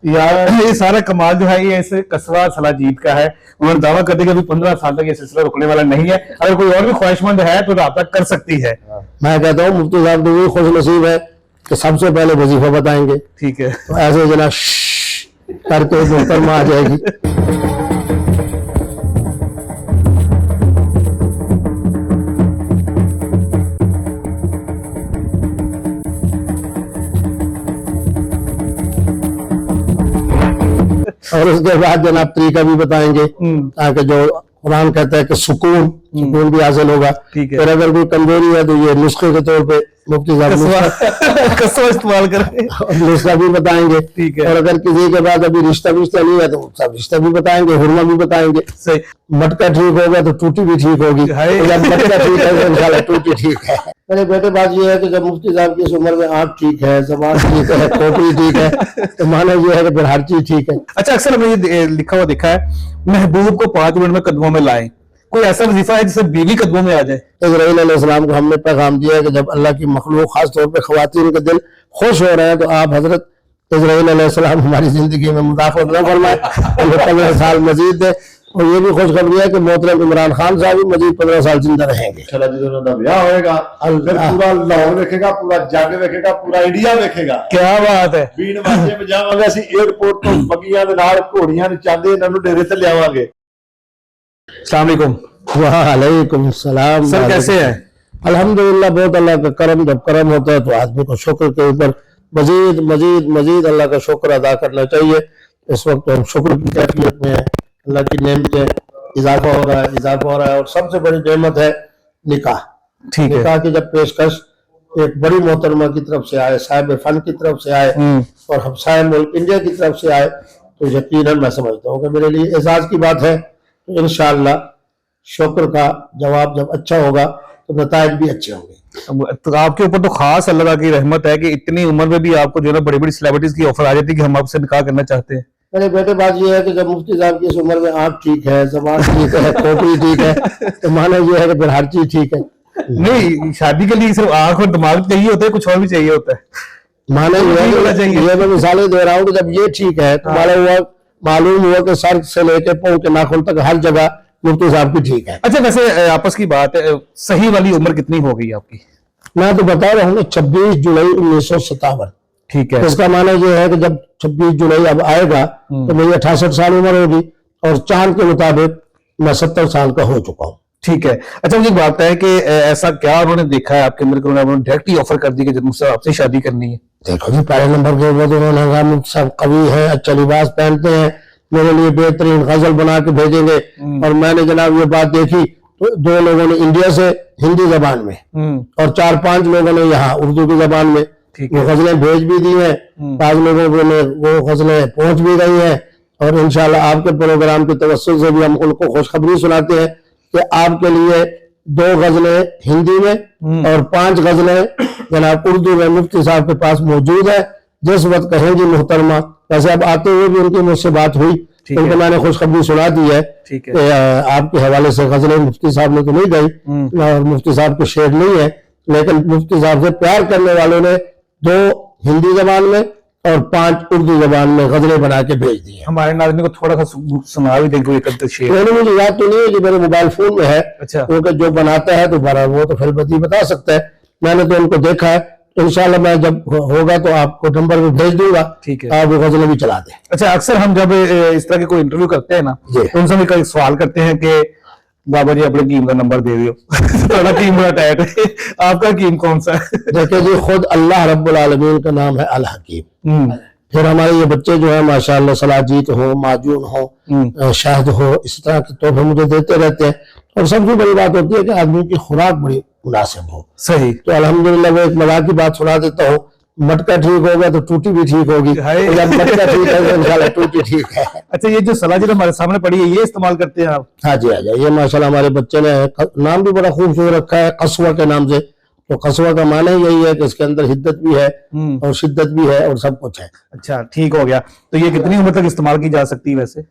यार ये सारा कमाल जो है ये इस कस्बा सलाजीत का है। उन्होंने दावा करते कि अभी 15 साल तक ये सिलसिला रुकने वाला नहीं है। अगर कोई और भी ख्वाहिशमंद है तो राब्ता कर सकती है। मैं कहता हूँ मुफ्ती साहब तो खुश नसीब है कि सबसे पहले वजीफा बताएंगे। ठीक है, तो ऐसे जना करके मोहतरमा आ जाएगी। और उसके बाद जनाब तरीका भी बताएंगे ताकि जो कुरान कहता है कि सुकून भी हासिल होगा। और अगर कोई कमजोरी है तो ये नुस्खे के तौर पे मुफ्ती साहब कस्बा इस्तेमाल करें, नुस्खा भी बताएंगे। ठीक है। और अगर किसी के बाद अभी रिश्ता नहीं है तो सब रिश्ता भी बताएंगे, हुरमा भी बताएंगे। सही। मटका ठीक होगा तो टूटी भी ठीक होगी, जब मटका ठीक है तो इंशाल्लाह टूटी ठीक है। मेरे बेटे बात ये है कि जब मुफ्ती साहब की इस उम्र में आँख ठीक है, जबान ठीक है, खोपड़ी ठीक है, तो मानो ये है कि फिर हर चीज ठीक है। अच्छा, अक्सर हमने ये लिखा हुआ देखा है, महबूब को 5 मिनट में कदमों में लाएं। कोई ऐसा वजीफा है जिससे बीवी कदमों में आ जाए? इस्राईल अलैहिस्सलाम को हमने पैगाम दिया है कि जब अल्लाह की मखलूक खास तौर पे ख्वातीन के दिल खुश हो रहे हैं तो आप हजरत इस्राईल अलैहिस्सलाम हमारी जिंदगी में मुदाखलत न फरमाए, उनको 15 साल मजीद दे। और ये भी खुशखबरी है कि मोहतरम इमरान खान साहब भी मजीद 15 साल जिंदा रहेंगे। ब्याह होएगा, पूरा लाहौर देखेगा, पूरा जग देखेगा, पूरा इंडिया देखेगा। क्या बात है। बीन बाजे बजावांगे, ਅਸੀਂ एयरपोर्ट ਤੋਂ ਬੱਗੀਆਂ ਦੇ ਨਾਲ ਘੋੜੀਆਂ ਨੂੰ ਚਾਂਦੇ ਇਹਨਾਂ ਨੂੰ ਡੇਰੇ ਤੇ ਲਿਆਵਾਂਗੇ। अस्सलाम वालेकुम। वालेकुम सलाम। सर कैसे हैं? अल्हम्दुलिल्लाह, बहुत अल्लाह का करम। जब करम होता है तो आदमी को शुक्र के ऊपर मजीद मजीद मजीद अल्लाह का शुक्र अदा करना चाहिए। इस वक्त हम शुक्र की कैफियत में है, अल्लाह की नेमतें इजाफा हो रहा है। और सबसे बड़ी नेमत है निकाह। ठीक है। निकाह की जब पेशकश एक बड़ी मोहतरमा की तरफ से आए, साहिब फन की तरफ से आए और हमसाय मुल्क इंडिया की तरफ से आए तो यकीनन मैं समझता हूँ कि मेरे लिए एजाज की बात है। तो इंशाअल्लाह शुक्र का जवाब जब अच्छा होगा तो नताइज भी अच्छे होंगे। तो आपके ऊपर तो खास अल्लाह की रहमत है कि इतनी उम्र में भी आपको जो है ना बड़ी बड़ी सेलिब्रिटीज की ऑफर आ जाती है कि हम आपसे निकाह करना चाहते हैं। मेरे बेटे बात ये है कि जब मुफ्ती साहब की इस उम्र में आँख ठीक है, जबान ठीक है, खोपड़ी ठीक है, तो मानो ये है कि फिर हर चीज ठीक है। नहीं, शादी के लिए सिर्फ आंख और दिमाग चाहिए होता है, कुछ और भी चाहिए होता है। मानो ये मैं मिसालें दे रहा हूँ कि जब ये ठीक है तो मालूम हुआ कि सर से लेके पाँव के नाखून तक हर जगह मुफ्ती साहब की ठीक है। अच्छा, वैसे आपस की बात है, सही वाली उम्र कितनी हो गई आपकी? मैं तो बता रहा हूँ 26 जुलाई 1957। ठीक है। इसका माना ये है कि जब 26 जुलाई अब आएगा तो मेरी 68 साल उम्र होगी और चांद के मुताबिक मैं 70 साल का हो चुका हूँ। ठीक है। अच्छा, मुझे बात है कि ऐसा क्या उन्होंने देखा है आपके अंदर कि उन्होंने डायरेक्ट ही ऑफर कर दी कि जब मुझसे आपसे शादी करनी है? देखो जी, पहले नंबर के ऊपर उन्होंने कहा मुफ्ती साहब कवि है, अच्छा लिबास पहनते हैं, मेरे लिए बेहतरीन गजल बना के भेजेंगे। और मैंने जनाब ये बात देखी तो 2 लोगों ने इंडिया से हिंदी जबान में और 4-5 लोगों ने यहाँ उर्दू की जबान में वो गजलें भेज भी दी हैं। 5 लोगों को वो गजलें पहुंच भी गई हैं। और इंशाल्लाह आपके प्रोग्राम के तवस्सुल से भी हम उनको खुशखबरी सुनाते हैं कि आपके लिए 2 गजलें हिंदी में और 5 गजलें जनाब उर्दू में मुफ्ती साहब के पास मौजूद है। जिस वक्त कहेंगी मुहतरमा, वैसे अब आते हुए भी उनकी मुझसे बात हुई, उनको मैंने खुशखबरी सुना दी है कि आपके हवाले से गजलें मुफ्ती साहब ने तो नहीं गई और मुफ्ती साहब के शेर नहीं है, लेकिन मुफ्ती साहब से प्यार करने वालों ने 2 हिंदी जबान में और 5 उर्दू जबान में गजलें बना के भेज दी है। हमारे नाज़रीन को थोड़ा सा सुना भी देंगे एक शेर। मुझे याद तो नहीं है कि मेरे मोबाइल फोन में है। अच्छा। क्योंकि जो बनाता है तो वो तो फिर बता सकता है। मैंने तो उनको देखा है। इंशाल्लाह मैं जब होगा तो आपको नंबर पे भेज दूंगा। ठीक है। आप वो गजलें भी चला दें। अच्छा, अक्सर हम जब इस तरह के कोई इंटरव्यू करते हैं ना तो उनसे भी कई सवाल करते हैं कि बाबा जी अपने कीम का नंबर दे दियो। थोड़ा कीम बड़ा टाइट है, आपका कीम कौन सा है? देखिए जी, खुद अल्लाह रब्बुल आलमीन का नाम है अल हकीम। फिर हमारे ये बच्चे जो है माशाअल्लाह सलाजीत हो, माजून हो, शाहिद हो, इस तरह के तोहफे मुझे देते रहते हैं। और सबसे बड़ी बात होती है कि आदमी की खुराक बड़ी मुनासिब हो। सही। तो अल्हम्दुलिल्लाह वो एक मजाक की बात सुना देता हूँ, मटका ठीक होगा तो टूटी भी ठीक होगी। जब मटका ठीक है तो इंशाल्लाह टूटी ठीक है। अच्छा, ये जो सलाजीत हमारे सामने पड़ी है ये इस्तेमाल करते हैं आप? हाँ जी, आ जाए। ये माशाल्लाह हमारे बच्चे ने नाम भी बड़ा खूबसूरत रखा है, कस्वा के नाम से। तो कस्वा का माना ही यही है कि इसके अंदर हिद्दत भी है और शिद्दत भी है और सब कुछ है। अच्छा, ठीक हो गया। तो ये कितनी उम्र तक इस्तेमाल की जा सकती है? वैसे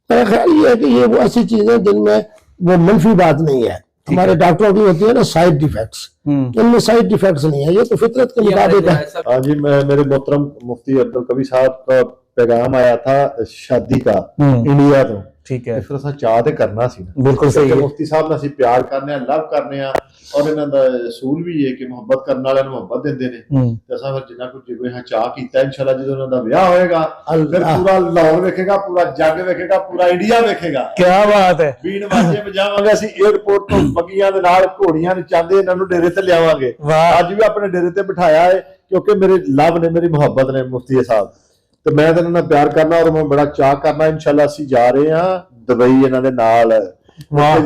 मेरा ख्याल ये है कि ये वो ऐसी चीजें जिनमें वो मंफी बात नहीं है। हमारे डॉक्टरों की होती है ना साइड डिफेक्ट्स, इनमें साइड डिफेक्ट्स नहीं है, ये तो फितरत के मुताबिक है। हाँ जी, मैं मेरे मोहतरम मुफ्ती अब्दुल कवी साहब का پیغام آیا تھا شادی کا انڈیا تو ٹھیک ہے پھر اساں چاہ تے کرنا سی نا بالکل صحیح ہے مفتی صاحب نے اسی پیار کرنے ہیں لو کرنے ہیں اور انہاں دا اصول بھی ہے کہ محبت کرنے والے نوں محبت دیندے نے تے اساں پھر جنہ کچھ کوئی ہاں چاہ کیتا انشاءاللہ جدوں انہاں دا بیاہ ہوئے گا پھر پورا لاہور ویکھے گا پورا جگ ویکھے گا پورا انڈیا ویکھے گا کیا بات ہے بین واجے بجاواں گے اسی ایئرپورٹ تو بگیاں دے نال گھوڑیاں نچاندے انہاں نوں ڈیرے تے لیاواں گے اج بھی اپنے ڈیرے تے بٹھایا ہے کیونکہ میرے لو نے میری محبت نے مفتی صاحب تو میں تے انہاں نال پیار کرنا اور میں بڑا چاہ کرنا انشاءاللہ اسی جا رہے ہاں دبئی انہاں دے نال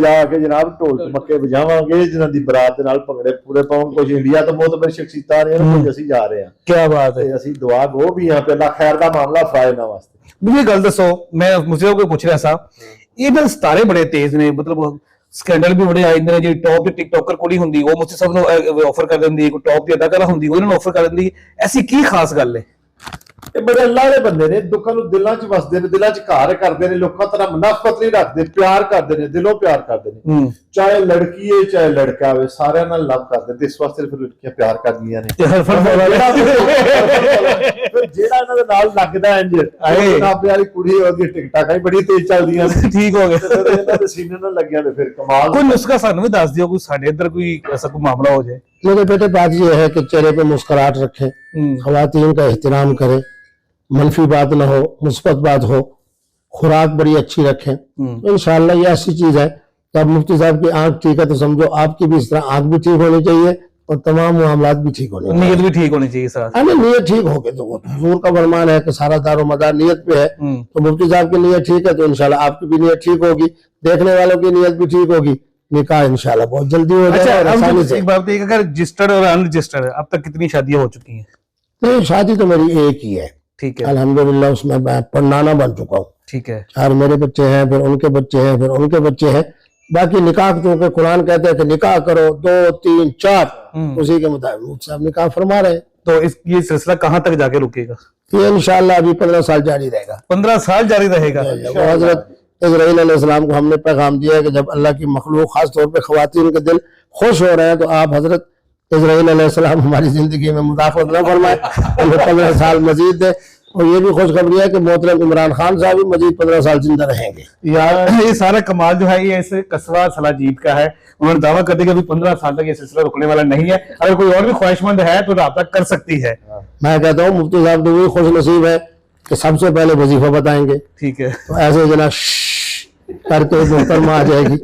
جا کے جناب ڈھول چمکے بجاواں گے جنہاں دی برات دے نال بھنگڑے پورے پاؤں کچھ انڈیا تو بہت بڑی شخصیتاں آ رہی ہیں کچھ اسی جا رہے ہیں کیا بات ہے اسی دعا گو بھی ہاں پہ اللہ خیر دا معاملہ فرائے نہ واسطے مجھے گل دسو میں مجھے کوئی پوچھ رہا سا یہ میں ستارے بڑے تیز نے مطلب سکینڈل بھی بڑے آئے نے جی ٹاپ ٹک ٹاکر کڑی ہوندی وہ مجھے سب نو آفر کر دیندی کوئی ٹاپ دی اداکارہ ہوندی وہ انہوں نے آفر کر دیندی ایسی کی خاص گل ہے یہ بڑے اللہ دے بندے نے لوکاں نوں دلاں چ وسدے نے دلاں چ گھر کردے نے لوکاں طرح منافقت نہیں رکھدے پیار کردے نے دلوں پیار کردے نے چاہے لڑکی ہے چاہے لڑکا ہوئے سارے نال لو کردے تے اس واسطے پھر لڑکیاں پیار کردیاں نے پھر جیڑا انہاں دے نال لگدا انج جناب والی کڑی ہوندی ٹک ٹاک بڑی تیز چلدیاں نے ٹھیک ہو گیا انہاں دے سینے نال لگیا تے پھر کمال کوئی نسخہ سانوں بھی دس دیو کوئی ساڈے ادھر کوئی ایسا کوئی معاملہ ہو جائے میرے بیٹے بات یہ ہے کہ چہرے پہ مسکراہٹ رکھیں خواتین کا احترام کریں منفی بات نہ ہو مثبت بات ہو خوراک بڑی اچھی رکھیں انشاءاللہ یہ ایسی چیز ہے کہ اب مفتی صاحب کی آنکھ ٹھیک ہے تو سمجھو آپ کی بھی اس طرح آنکھ بھی ٹھیک ہونی چاہیے اور تمام معاملات بھی ٹھیک ہونے چاہیے نیت بھی ٹھیک ہونی چاہیے ساتھ نیت ٹھیک ہوگی تو وہ حضور کا فرمان ہے کہ سارا دار و مدار نیت پہ ہے تو مفتی صاحب کی نیت ٹھیک ہے تو انشاءاللہ آپ کی بھی نیت ٹھیک ہوگی دیکھنے والوں کی نیت بھی ٹھیک ہوگی نکاح انشاءاللہ بہت جلدی ہو جائے اور آسانی سے ایک بات ہے کہ اگر رجسٹرڈ اور ان رجسٹرڈ اب تک کتنی شادیاں ہو چکی ہیں نہیں شادی تو میری ایک ہی ہے ٹھیک ہے الحمدللہ اس میں پڑھنانا بن چکا ہوں ٹھیک ہے 4 میرے بچے ہیں پھر ان کے بچے ہیں پھر ان کے بچے ہیں باقی نکاح چونکہ قرآن کہتے ہیں کہ نکاح کرو 2 3 4 اسی کے مطابق صاحب نکاح فرما رہے ہیں تو یہ سلسلہ کہاں تک جا کے رکے گا یہ انشاءاللہ ابھی 15 سال جاری رہے گا 15 سال جاری رہے گا وہ حضرت اسرائیل علیہ السلام کو ہم نے پیغام دیا ہے کہ جب اللہ کی مخلوق خاص طور پہ خواتین کے دل خوش ہو رہے ہیں تو آپ حضرت اسرائیل علیہ السلام ہماری زندگی میں مداخلت نہ فرمائے انہیں 15 سال مزید دے اور یہ بھی خوشخبری ہے کہ محترم عمران خان صاحب بھی مزید 15 سال زندہ رہیں گے یار یہ سارا کمال جو ہے یہ ایسے قصبہ سلاجیب کا ہے انہوں نے دعویٰ کر دیا کہ ابھی 15 سال تک یہ سلسلہ رکنے والا نہیں ہے اگر کوئی اور بھی خواہش مند ہے تو رابطہ کر سکتی ہے میں کہتا ہوں مفتی صاحب تو وہی خوش نصیب ہے کہ سب سے پہلے وظیفہ بتائیں گے ٹھیک ہے تو ایسے جناب کر کے محترمہ آ جائے گی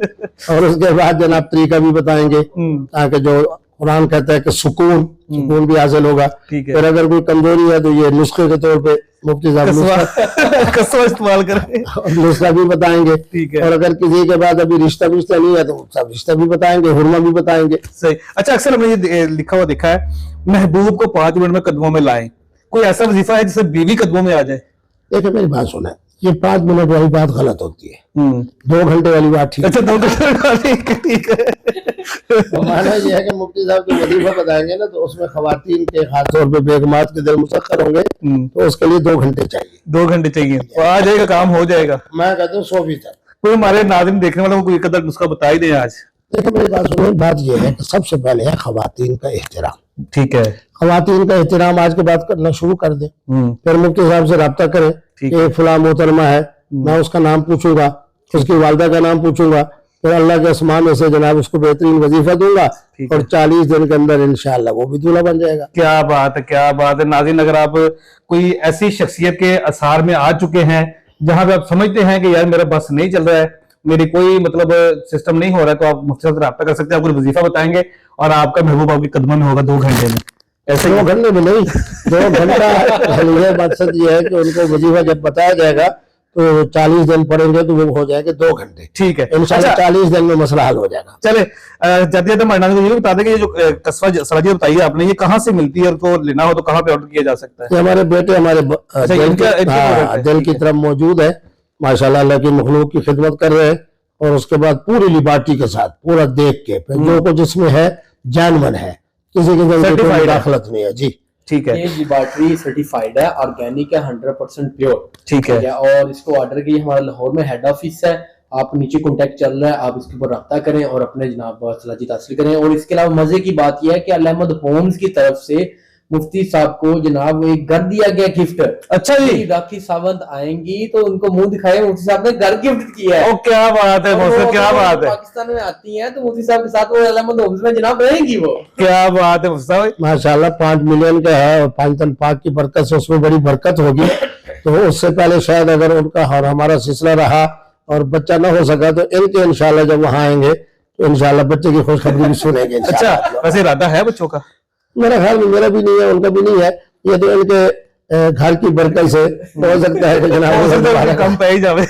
اور اس کے بعد جناب طریقہ بھی بتائیں گے تاکہ جو قرآن کہتا ہے کہ سکون بھی حاصل ہوگا پھر اگر کوئی کمزوری ہے تو یہ نسخے کے طور پہ مفتی صاحب قصبہ استعمال کریں نسخہ بھی بتائیں گے اور اگر کسی کے بعد ابھی رشتہ نہیں ہے تو سب رشتہ بھی بتائیں گے حرمہ بھی بتائیں گے صحیح اچھا اکثر ہم نے یہ لکھا ہوا دیکھا ہے محبوب کو 5 منٹ میں قدموں میں لائیں کوئی ایسا وظیفہ ہے جس سے بیوی قدموں میں آ جائے دیکھیں میری بات سنیں یہ 5 منٹ والی بات غلط ہوتی ہے 2 گھنٹے والی بات ٹھیک ہے اچھا 2 گھنٹے ٹھیک ہے مانا یہ ہے کہ مفتی صاحب جو وظیفہ بتائیں گے نا تو اس میں خواتین کے خاص طور پہ بیگمات کے دل مسخر ہوں گے تو اس کے لیے 2 گھنٹے چاہیے 2 گھنٹے چاہیے تو آ جائے گا کام ہو جائے گا میں کہتا ہوں 100%. کوئی ہمارے ناظرین دیکھنے والوں کو کوئی قدر نسخہ بتا ہی دیں آج دیکھیں میری بات سنیں بات یہ ہے کہ سب سے پہلے ہے خواتین کا احترام ٹھیک ہے خواتین کا احترام آج کے بعد کرنا شروع کر دیں پھر مفتی صاحب سے رابطہ کریں کہ فلاں محترمہ ہے میں اس کا نام پوچھوں گا اس کی والدہ کا نام پوچھوں گا پھر اللہ کے اسماء میں سے جناب اس کو بہترین وظیفہ دوں گا اور 40 دن کے اندر انشاءاللہ وہ بھی دولہا بن جائے گا کیا بات ہے کیا بات ہے ناظرین اگر آپ کوئی ایسی شخصیت کے اثار میں آ چکے ہیں جہاں پہ آپ سمجھتے ہیں کہ یار میرا بس نہیں چل رہا ہے میری کوئی مطلب سسٹم نہیں ہو رہا ہے تو آپ مفتی سے رابطہ کر سکتے ہیں آپ کو وظیفہ بتائیں گے اور آپ کا محبوب آپ کے قدموں میں ہوگا 2 گھنٹے میں ایسے 2 گھنٹے میں نہیں 2 گھنٹہ مقصد یہ ہے کہ ان کو وظیفہ جب بتایا جائے گا تو 40 دن پڑیں گے تو وہ ہو جائے گے 2 گھنٹے ٹھیک ہے انشاءاللہ 40 دن میں مسئلہ حل ہو جائے گا چلے جاتے جاتے مرنان کو یہ بتا دیں کہ یہ جو قصبہ سلاجی بتائی آپ نے یہ کہاں سے ملتی ہے اور کو لینا ہو تو کہاں پہ آرڈر کیا جا سکتا ہے یہ ہمارے بیٹے ہمارے دل کی طرف موجود ہے ماشاءاللہ اللہ کی مخلوق کی خدمت کر رہے ہیں اور اس کے بعد پوری لیبارٹی کے ساتھ پورا دیکھ کے جو کچھ اس میں ہے جینون ہے کسی کی کوئی داخلت نہیں ہے جی ٹھیک ہے یہ لیبارٹری سرٹیفائیڈ ہے آرگینک ہے 100% پیور ٹھیک ہے اور اس کو آرڈر کی ہمارا لاہور میں ہیڈ آفس ہے آپ نیچے کانٹیکٹ چل رہا ہے آپ اس کے اوپر رابطہ کریں اور اپنے جناب سلاجی حاصل کریں اور اس کے علاوہ مزے کی بات یہ ہے کہ ال احمد ہومز کی طرف سے मुफ्ती साहब को जनाब एक घर दिया गया गिफ्ट। अच्छा जी, राखी सावंत आएंगी तो उनको मुंह दिखाए मुफ्ती साहब ने घर गिफ्ट किया है। ओ क्या बात है मोहसिन, क्या बात है, पाकिस्तान में आती हैं तो मुफ्ती साहब के साथ वो अहमद होम्स में जनाब रहेंगी वो। क्या बात है मुफ्ती साहब। माशाल्लाह 5 मिलियन का है और पाकिस्तान पाक की बरकत से उसमें बड़ी बरकत होगी। तो उससे पहले शायद अगर उनका और हमारा सिलसिला रहा और बच्चा ना हो सका तो इनके इंशाल्लाह जब वहां आएंगे तो इंशाल्लाह बच्चे की खुशखबरी भी सुनेंगे इंशाल्लाह। अच्छा, वैसे इरादा है बच्चों का? मेरा ख्याल में मेरा भी नहीं है, उनका भी नहीं है, ये तो इनके घर की बरकत से हो सकता है कि जनाब कम पे ही जावे।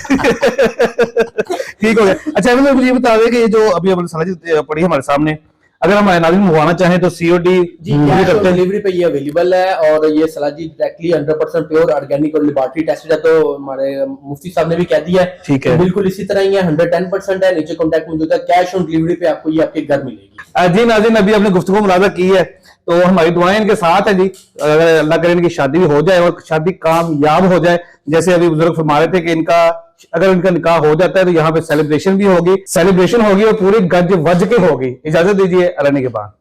ठीक हो गया। अच्छा अहमद, मुझे बता दें कि ये जो अभी सलाह पड़ी है हमारे सामने, अगर हम नाज़रीन मंगवाना चाहें तो सीओडी जी कैश ऑन डिलीवरी पे ये अवेलेबल है। और ये सलाजी डायरेक्टली 100% प्योर ऑर्गेनिक और लेबोरेटरी टेस्टेड है, तो हमारे मुफ्ती साहब ने भी कह दिया है। ठीक है, बिल्कुल इसी तरह ही है, 110% है। नीचे कॉन्टैक्ट मौजूद है, कैश ऑन डिलीवरी पे आपको ये आपके घर मिलेगी। जी नाज़रीन, अभी आपने गुफ्तगू मुलाज़ा की है तो हमारी दुआएं इनके साथ है जी। अगर अल्लाह करे इनकी शादी भी हो जाए और शादी कामयाब हो जाए, जैसे अभी बुजुर्ग फरमा रहे थे कि इनका अगर इनका निकाह हो जाता है तो यहाँ पे सेलिब्रेशन भी होगी और पूरी गज वज के होगी। इजाजत दीजिए, अल्लाह के बाद।